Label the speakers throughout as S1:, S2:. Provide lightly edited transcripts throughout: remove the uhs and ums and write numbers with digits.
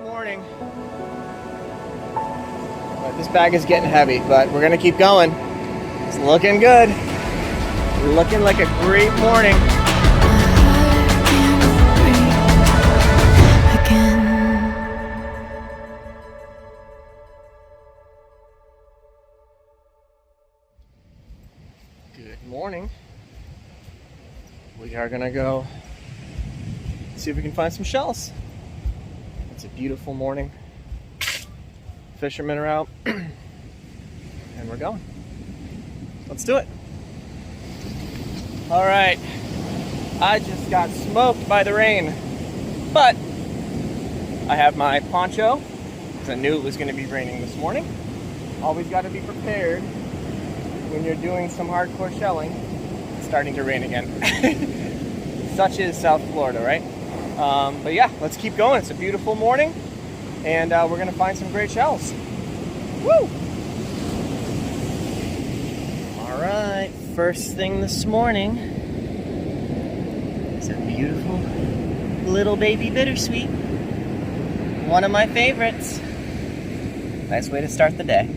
S1: Morning. But this bag is getting heavy, but we're gonna keep going. It's looking good. Looking like a great morning. Good morning. We are gonna go see if we can find some shells. It's a beautiful morning. Fishermen are out and we're going. Let's do it. All right. I just got smoked by the rain, but I have my poncho because I knew it was going to be raining this morning. Always got to be prepared when you're doing some hardcore shelling. It's starting to rain again. Such is South Florida, right? But yeah, let's keep going. It's a beautiful morning, and we're gonna find some great shells. Woo! All right, first thing this morning is a beautiful little baby bittersweet. One of my favorites. Nice way to start the day.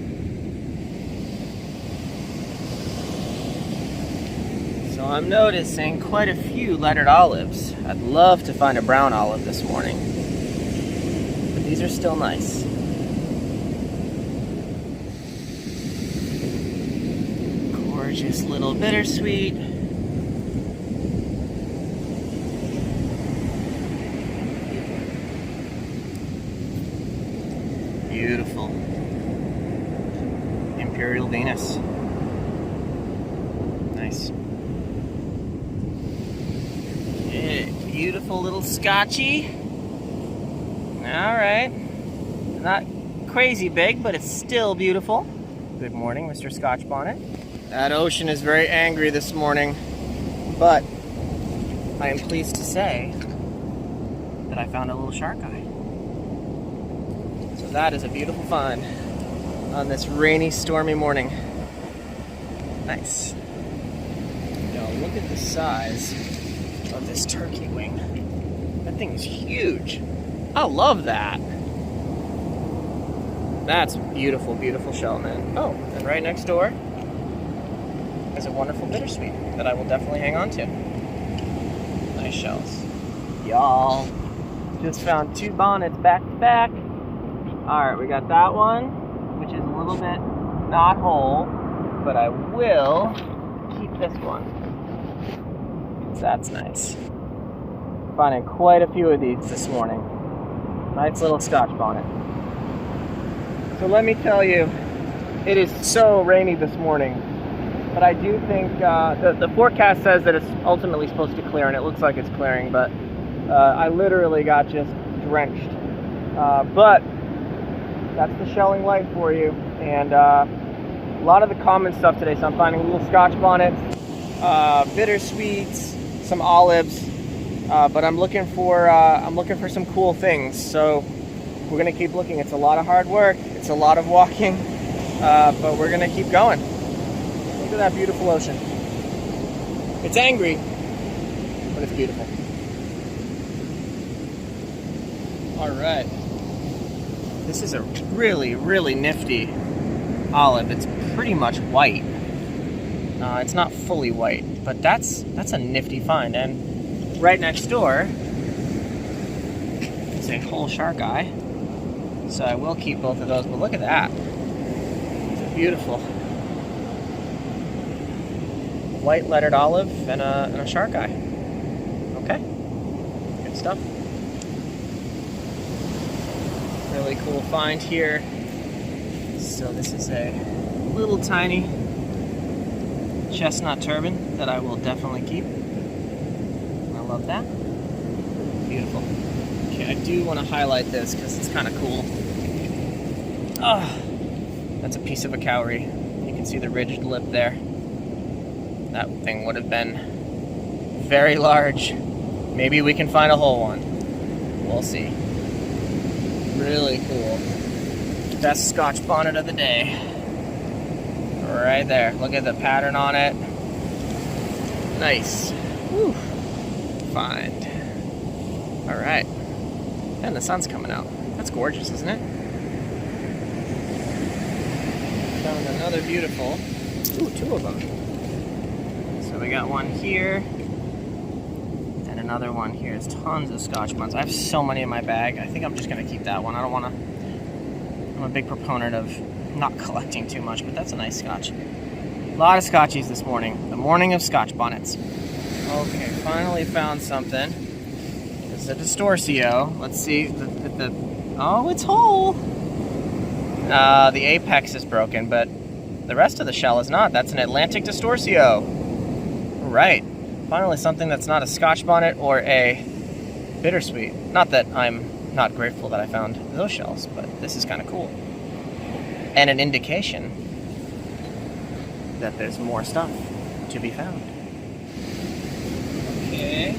S1: So I'm noticing quite a few lettered olives. I'd love to find a brown olive this morning, but these are still nice. Gorgeous little bittersweet. Beautiful. Imperial Venus. Nice. Beautiful little Scotchy. Alright. Not crazy big, but it's still beautiful. Good morning, Mr. Scotch Bonnet. That ocean is very angry this morning, but I am pleased to say that I found a little shark eye. So that is a beautiful find on this rainy, stormy morning. Nice. Now look at the size of this turkey wing. That thing is huge. I love that. That's beautiful, beautiful shell, man. Oh, and right next door is a wonderful bittersweet that I will definitely hang on to. Nice shells. Y'all, just found two bonnets back to back. Alright, we got that one, which is a little bit not whole, but I will keep this one. That's nice. Finding quite a few of these this morning. Nice little Scotch bonnet. So let me tell you, it is so rainy this morning, but I do think the forecast says that it's ultimately supposed to clear, and it looks like it's clearing, but I literally got just drenched. But that's the shelling life for you, and a lot of the common stuff today. So I'm finding little Scotch bonnets, bittersweets, some olives, but I'm looking for some cool things. So we're gonna keep looking. It's a lot of hard work. It's a lot of walking, but we're gonna keep going. Look at that beautiful ocean. It's angry, but it's beautiful. All right. This is a really, really nifty olive. It's pretty much white. It's not fully white, but that's a nifty find. And right next door is a whole shark eye. So I will keep both of those, but look at that. It's beautiful. White lettered olive and a shark eye. Okay, good stuff. Really cool find here. So this is a little tiny chestnut turban that I will definitely keep. I love that. Beautiful. Okay, I do want to highlight this because it's kind of cool. Ah, that's a piece of a cowrie. You can see the ridged lip there. That thing would have been very large. Maybe we can find a whole one. We'll see. Really cool. Best Scotch bonnet of the day. Right there. Look at the pattern on it. Nice. Whew. Find. Alright. And the sun's coming out. That's gorgeous, isn't it? Found another beautiful. Ooh, 2 of them. So we got one here. And another one here. There's tons of Scotch buns. I have so many in my bag. I think I'm just going to keep that one. I don't want to... I'm a big proponent of not collecting too much, but that's a nice Scotch. A lot of Scotchies this morning. The morning of Scotch bonnets. Okay, finally found something. It's a Distorcio. Let's see. Oh, it's whole. The apex is broken, but the rest of the shell is not. That's an Atlantic Distorcio. Right. Finally something that's not a Scotch bonnet or a bittersweet. Not that I'm not grateful that I found those shells, but this is kind of cool. And an indication that there's more stuff to be found. Okay.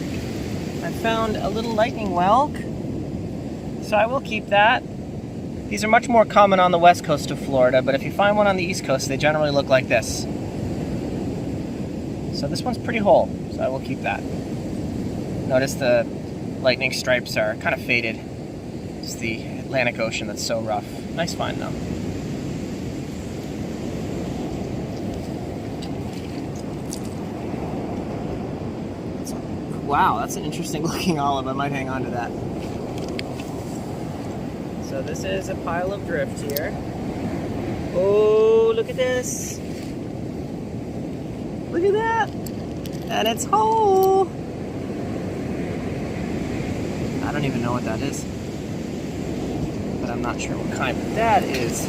S1: I found a little lightning whelk, so I will keep that. These are much more common on the west coast of Florida, but if you find one on the east coast, they generally look like this. So this one's pretty whole, so I will keep that. Notice the lightning stripes are kind of faded. It's the Atlantic Ocean that's so rough. Nice find though. Wow, that's an interesting looking olive. I might hang on to that. So this is a pile of drift here. Oh, look at this. Look at that. And it's whole. I don't even know what that is. But I'm not sure what kind that is.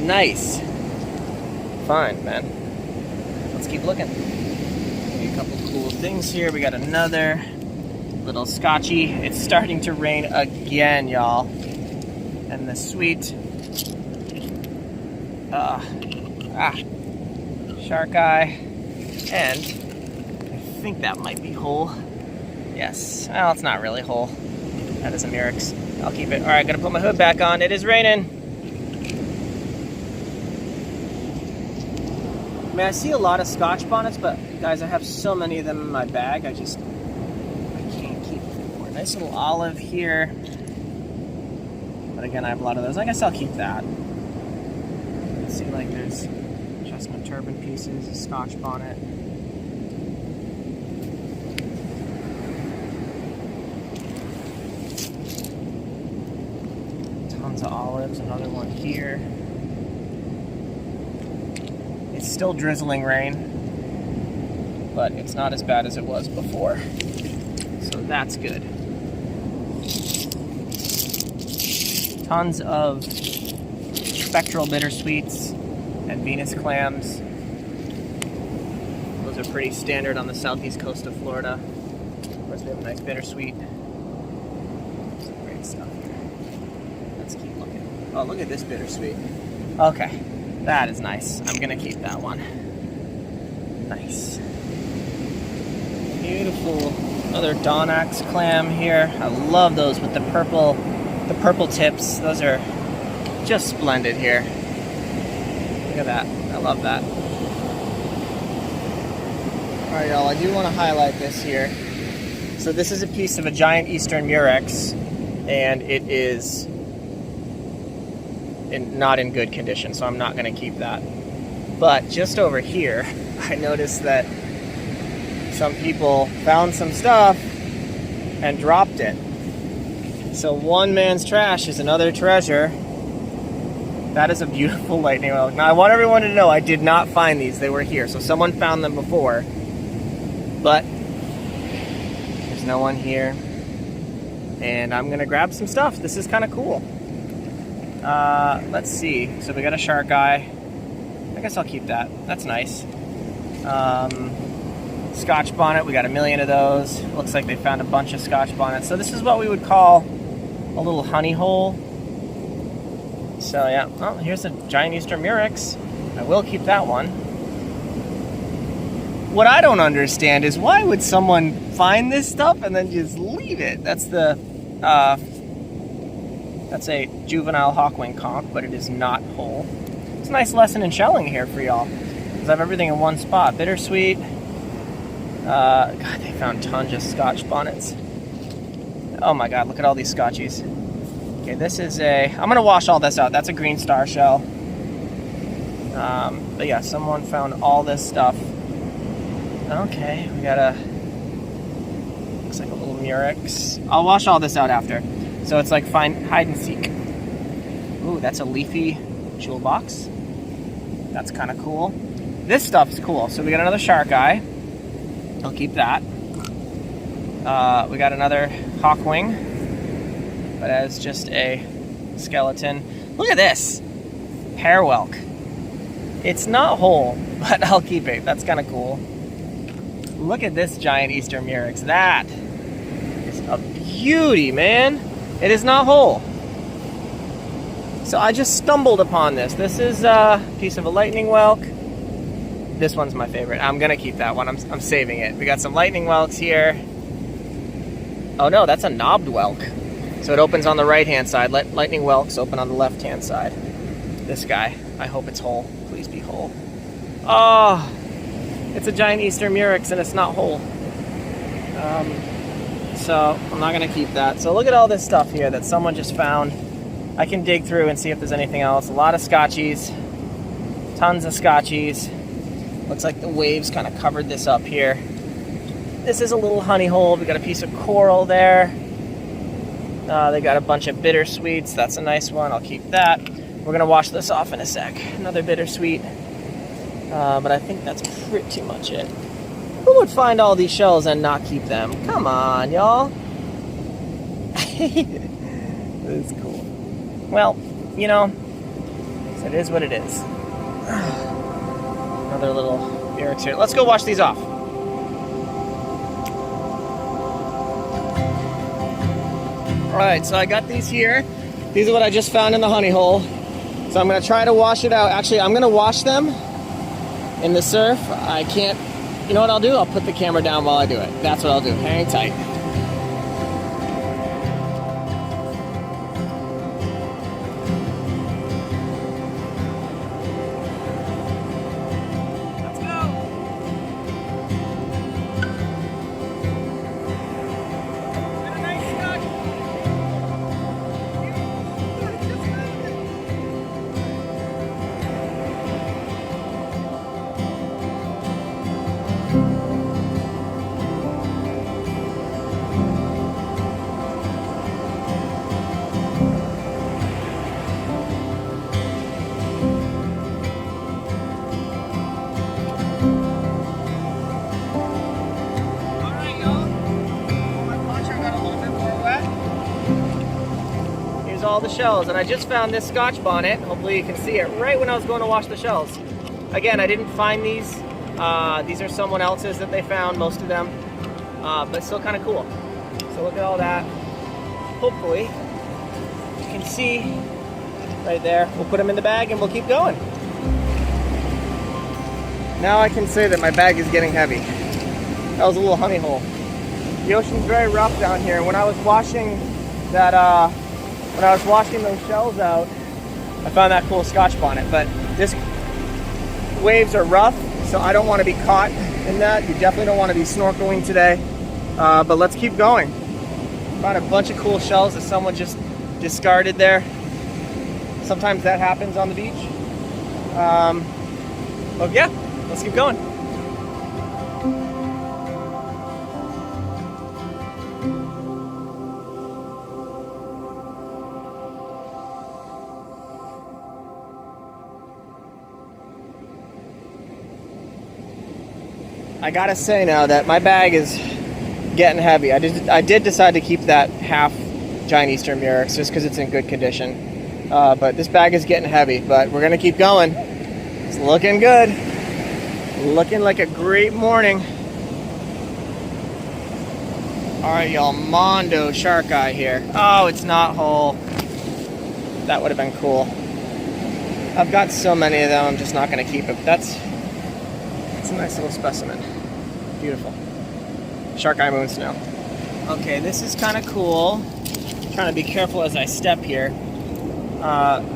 S1: Nice. Fine, man. Let's keep looking. Maybe a couple cool things here. We got another little Scotchy. It's starting to rain again, y'all. And the sweet shark eye. And I think that might be whole. Yes. Well, it's not really whole. That is a Murex. I'll keep it. All right, gonna put my hood back on. It is raining. I mean, I see a lot of Scotch bonnets, but guys, I have so many of them in my bag. I can't keep them more. Nice little olive here. But again, I have a lot of those. I guess I'll keep that. Let's see, like there's chestnut turban pieces, a Scotch bonnet. Tons of olives, another one here. It's still drizzling rain, but it's not as bad as it was before. So that's good. Tons of spectral bittersweets and Venus clams. Those are pretty standard on the southeast coast of Florida. Of course, we have a nice bittersweet. Some great stuff here. Let's keep looking. Oh, look at this bittersweet. Okay. That is nice. I'm gonna keep that one. Nice. Beautiful. Another Donax clam here. I love those with the purple tips. Those are just splendid here. Look at that. I love that. Alright, y'all, I do want to highlight this here. So this is a piece of a giant eastern Murex, and it is not in good condition, so I'm not going to keep that. But just over here, I noticed that some people found some stuff and dropped it. So one man's trash is another treasure. That is a beautiful lightning whelk. Now I want everyone to know I did not find these. They were here. So someone found them before. But there's no one here. And I'm going to grab some stuff. This is kind of cool. Let's see. So we got a shark eye. I guess I'll keep that. That's nice. Scotch bonnet. We got a million of those. Looks like they found a bunch of Scotch bonnets. So this is what we would call a little honey hole. So yeah. Oh, here's a giant Eastern Murex. I will keep that one. What I don't understand is why would someone find this stuff and then just leave it? That's the that's a juvenile hawkwing conch, but it is not whole. It's a nice lesson in shelling here for y'all, because I have everything in one spot. Bittersweet. God, they found tons of Scotch bonnets. Oh my God, look at all these scotchies. Okay, this is I'm gonna wash all this out. That's a green star shell. But yeah, someone found all this stuff. Okay, we got looks like a little murex. I'll wash all this out after. So it's like find hide and seek. Ooh, that's a leafy jewel box. That's kind of cool. This stuff's cool. So we got another shark eye. I'll keep that. We got another hawk wing, but as just a skeleton. Look at this, pear whelk. It's not whole, but I'll keep it. That's kind of cool. Look at this giant Eastern murex. That is a beauty, man. It is not whole. So I just stumbled upon this. This is a piece of a lightning whelk. This one's my favorite. I'm gonna keep that one. I'm saving it. We got some lightning whelks here. Oh no, that's a knobbed whelk. So it opens on the right-hand side. Lightning whelks open on the left-hand side. This guy, I hope it's whole. Please be whole. Oh, it's a giant Eastern murex and it's not whole. So I'm not gonna keep that. So look at all this stuff here that someone just found. I can dig through and see if there's anything else. A lot of scotchies, tons of scotchies. Looks like the waves kind of covered this up here. This is a little honey hole. We got a piece of coral there. They got a bunch of bittersweets. That's a nice one. I'll keep that. We're gonna wash this off in a sec. Another bittersweet. But I think that's pretty much it. Who would find all these shells and not keep them? Come on, y'all. This is cool. Well, you know, it is what it is. Another little murex here. Let's go wash these off. Alright, so I got these here. These are what I just found in the honey hole. So I'm going to try to wash it out. Actually, I'm going to wash them in the surf. I can't, you know what I'll do? I'll put the camera down while I do it. That's what I'll do. Hang tight. All the shells, and I just found this Scotch bonnet. Hopefully you can see it right when I was going to wash the shells. Again, I didn't find these. These are someone else's that they found, most of them, but still kind of cool. So look at all that. Hopefully you can see right there. We'll put them in the bag and we'll keep going. Now I can say that my bag is getting heavy. That was a little honey hole. The ocean's very rough down here. When I was washing that when I was washing those shells out, I found that cool Scotch bonnet, but this waves are rough, so I don't want to be caught in that. You definitely don't want to be snorkeling today, but let's keep going. Found a bunch of cool shells that someone just discarded there. Sometimes that happens on the beach. But yeah, let's keep going. I gotta say now that my bag is getting heavy. I did decide to keep that half giant Eastern murex just because it's in good condition. But this bag is getting heavy, but we're gonna keep going. It's looking good. Looking like a great morning. All right, y'all, Mondo shark eye here. Oh, it's not whole. That would have been cool. I've got so many of them, I'm just not gonna keep it. That's a nice little specimen. Beautiful. Shark eye moon snail. Okay, this is kind of cool. I'm trying to be careful as I step here.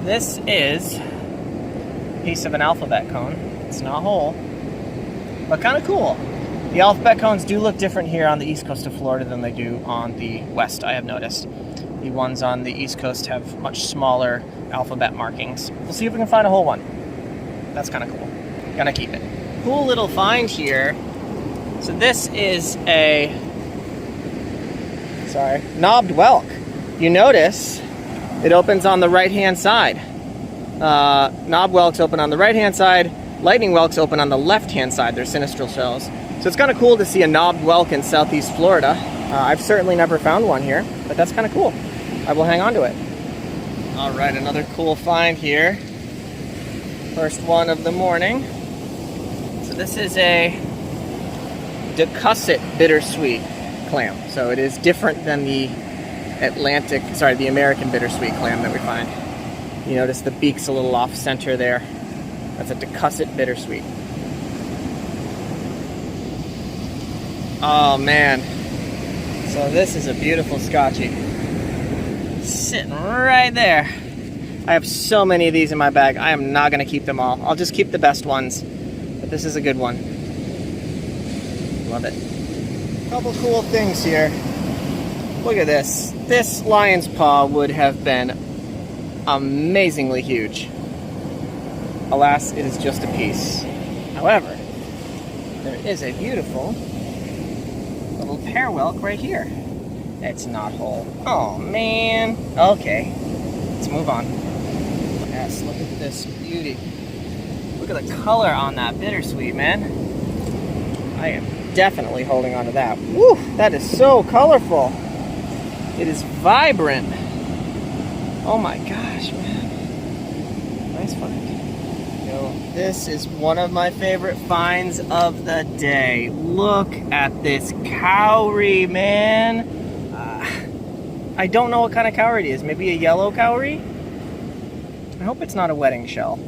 S1: This is a piece of an alphabet cone. It's not whole, but kind of cool. The alphabet cones do look different here on the east coast of Florida than they do on the west, I have noticed. The ones on the east coast have much smaller alphabet markings. We'll see if we can find a whole one. That's kind of cool. Gonna keep it. Cool little find here. So this is a, knobbed whelk. You notice it opens on the right-hand side. Knob whelks open on the right-hand side. Lightning whelks open on the left-hand side. They're sinistral shells. So it's kind of cool to see a knobbed whelk in southeast Florida. I've certainly never found one here, but that's kind of cool. I will hang on to it. All right, another cool find here. First one of the morning. So this is a decussit bittersweet clam. So it is different than the the American bittersweet clam that we find. You notice the beak's a little off center there. That's a decussit bittersweet. Oh man. So this is a beautiful Scotchy. Sitting right there. I have so many of these in my bag. I am not gonna keep them all. I'll just keep the best ones. But this is a good one. Love it. Couple cool things here. Look at this. This lion's paw would have been amazingly huge. Alas, it is just a piece. However, there is a beautiful little pear whelk right here. It's not whole. Oh man. Okay, let's move on. Yes, look at this beauty. Look at the color on that bittersweet, man. I am definitely holding on to that. Woo, that is so colorful. It is vibrant. Oh my gosh, man. Nice find. Yo, this is one of my favorite finds of the day. Look at this cowrie, man. I don't know what kind of cowrie it is. Maybe a yellow cowrie? I hope it's not a wedding shell.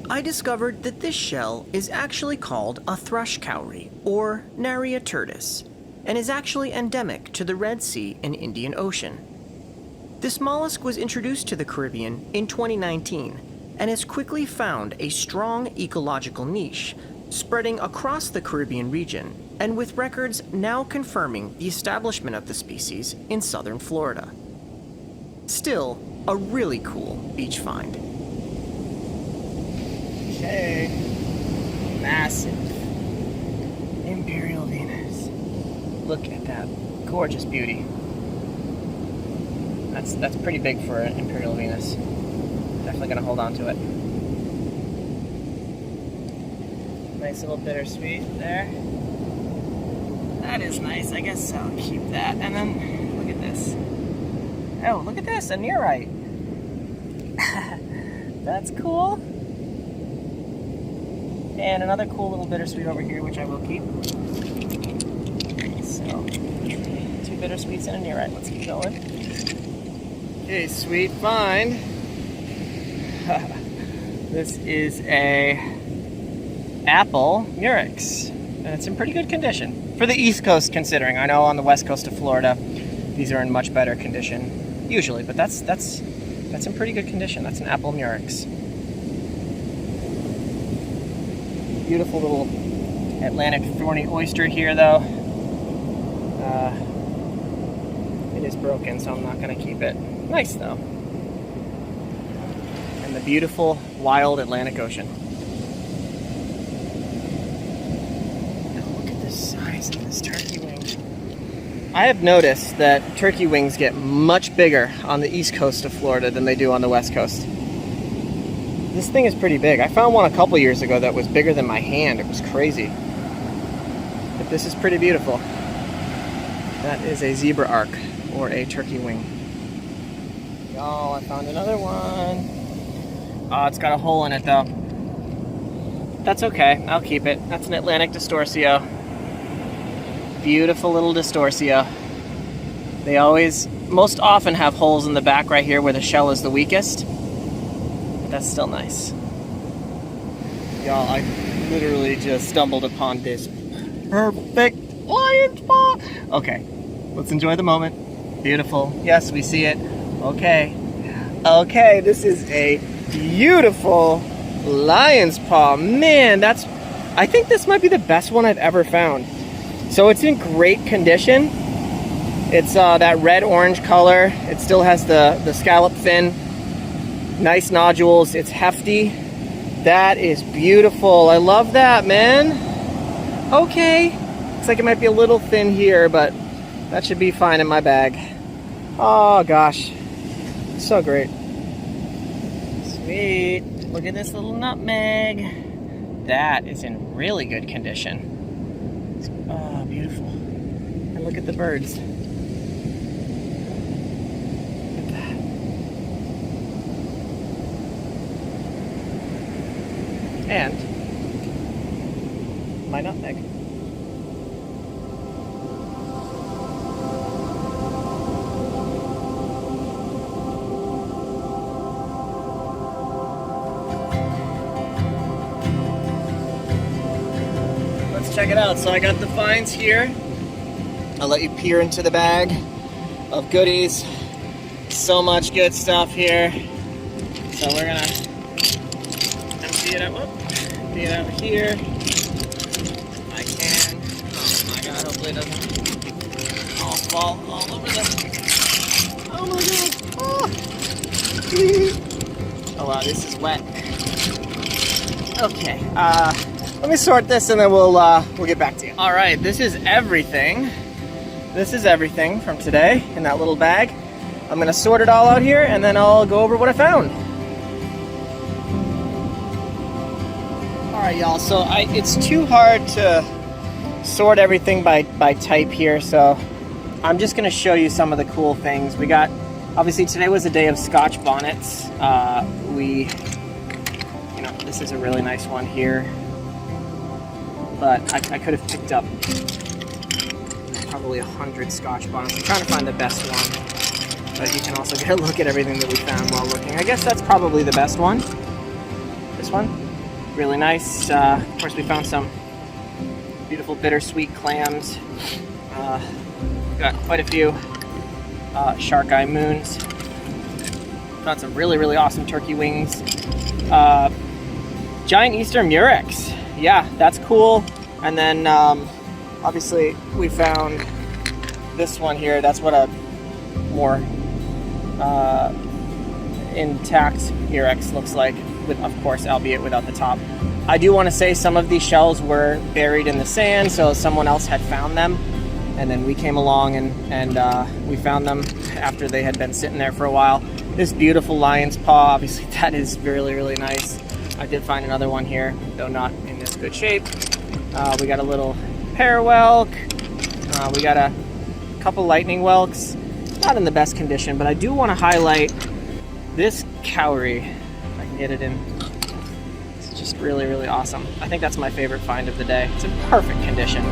S2: I discovered that this shell is actually called a thrush cowrie, or Nariaturtis, and is actually endemic to the Red Sea and Indian Ocean. This mollusk was introduced to the Caribbean in 2019 and has quickly found a strong ecological niche, spreading across the Caribbean region, and with records now confirming the establishment of the species in southern Florida. Still, a really cool beach find.
S1: Okay. Massive Imperial Venus. Look at that gorgeous beauty. That's pretty big for an Imperial Venus. Definitely gonna hold on to it. Nice little bittersweet there. That is nice. I guess I'll keep that. And then look at this. Oh, look at this, a nearite. That's cool. And another cool little bittersweet over here, which I will keep. So, 2 bittersweets and a nearite. Let's keep going. Okay, sweet find. This is a apple murex, and it's in pretty good condition. For the East Coast, considering. I know on the West Coast of Florida, these are in much better condition, usually, but that's in pretty good condition. That's an apple murex. Beautiful little Atlantic thorny oyster here, though. It is broken, so I'm not going to keep it. Nice, though. And the beautiful, wild Atlantic Ocean. Now look at the size of this turkey wing. I have noticed that turkey wings get much bigger on the east coast of Florida than they do on the west coast. This thing is pretty big. I found one a couple years ago that was bigger than my hand. It was crazy. But this is pretty beautiful. That is a zebra arc, or a turkey wing. Y'all, I found another one. Oh, it's got a hole in it though. That's okay, I'll keep it. That's an Atlantic Distorsio. Beautiful little Distorsio. They most often have holes in the back right here where the shell is the weakest. But that's still nice. Y'all, I literally just stumbled upon this perfect lion's paw. Okay, let's enjoy the moment. Beautiful. Yes, we see it. Okay. Okay, this is a beautiful lion's paw. Man, that's I think this might be the best one I've ever found. So it's in great condition. It's that red-orange color. It still has the scallop fin. Nice nodules. It's hefty. That is beautiful. I love that, man. Okay. Looks like it might be a little thin here, but that should be fine in my bag. Oh, gosh. So great. Sweet. Look at this little nutmeg. That is in really good condition. Oh, beautiful. And look at the birds. Look at that. And my nutmeg. Check it out. So I got the finds here. I'll let you peer into the bag of goodies. So much good stuff here. So we're gonna empty it out. Empty it out here. If I can. Oh my god, hopefully it doesn't all fall all over the. Oh my god. Oh wow, this is wet. Okay. Let me sort this and then we'll get back to you. All right, this is everything. This is everything from today in that little bag. I'm gonna sort it all out here and then I'll go over what I found. All right, y'all, so it's too hard to sort everything by type here, so I'm just gonna show you some of the cool things. We got, obviously today was a day of Scotch bonnets. This is a really nice one here. But I could have picked up probably 100 Scotch bonnets. I'm trying to find the best one. But you can also get a look at everything that we found while looking. I guess that's probably the best one. This one, really nice. Of course, we found some beautiful bittersweet clams. Got quite a few shark eye moons. Found some really, really awesome turkey wings. Giant Eastern murex. Yeah, that's cool. And then obviously we found this one here. That's what a more intact murex looks like, with, of course, albeit without the top. I do want to say some of these shells were buried in the sand, so someone else had found them, and then we came along and we found them after they had been sitting there for a while. This beautiful lion's paw, obviously that is really, really nice. I did find another one here, though not in this good shape. We got a little pear whelk. We got a couple lightning whelks. Not in the best condition, but I do want to highlight this cowrie. If I can get it in. It's just really, really awesome. I think that's my favorite find of the day. It's in perfect condition.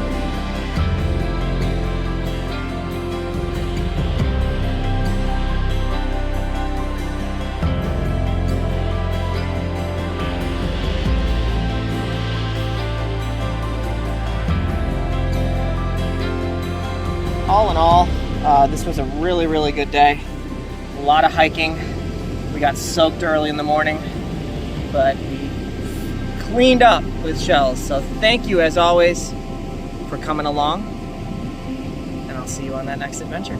S1: All in all, this was a really, really good day. A lot of hiking. We got soaked early in the morning, but we cleaned up with shells. So thank you, as always, for coming along, and I'll see you on that next adventure.